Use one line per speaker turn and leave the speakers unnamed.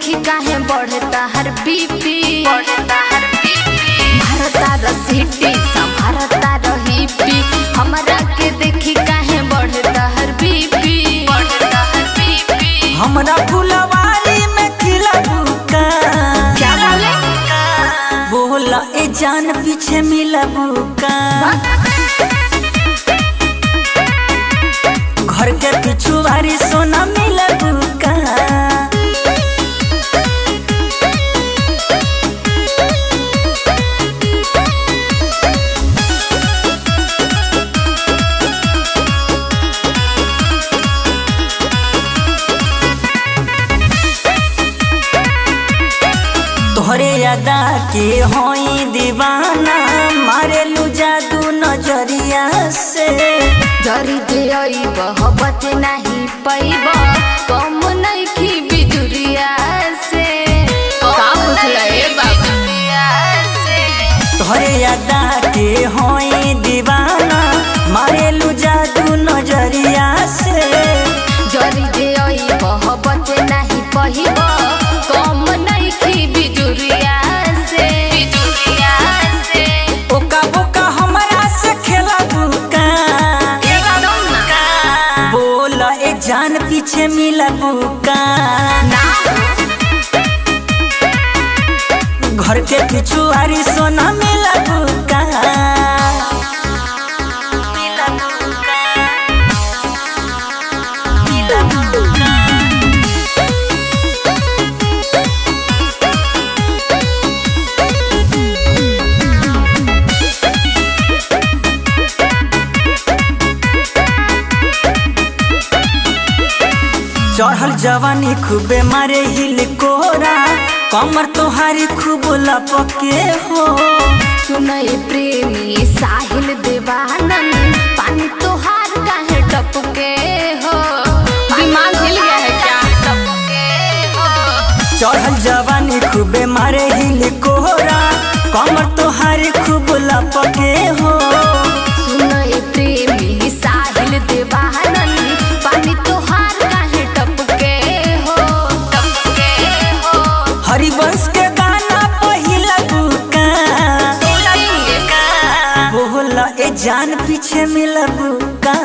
देखी काहे बढ़ता हर बीपी भारता रसीटी संभारता रही पी हमरा के देखी काहे बढ़ता हर बीपी
हमरा फुलवारी में खिला बुका।
क्या बोले
बोला ए जान पीछे मिला बुका। घर के पिछुआरी सोना मिला बुका। तोहरे यादा के होई दीवाना मारेलू जादू नजरिया से।
जरी जे बहबत नहीं पैब कम नहीं की बिजुरिया से का बुझले बाबा
तोहरे यादा के होई दीवाना मारेलू जादू नजरिया से।
जरी जे बहबत नहीं पहिब कम नहीं की बिजुरिया से
ओका बोका हमरा से खेला बुका।
एकदम ना
बोला ए जान पीछे मिला बुका। घर के पिछुआरी सोना मिला बुका। मिला बुका। मिला बुका। चढ़ल जवानी खूबे मारे हिल कोरा कमर तोहारी खूब लपके हो।
सुनई प्रेमी साहिल देवानंद पानी तोहार काहे टपके हो दिमाग हिल गया है क्या टपके हो
चढ़ल जवानी खूबे मारे हिल कोरा कमर तोहारी खूब लपके हो।
सुनई प्रेमी साहिल देवानंद पानी तोहार काहे टपके हो
हरिवंश के गाना पहिला बुका। बोला ए जान पीछे मिला बुका।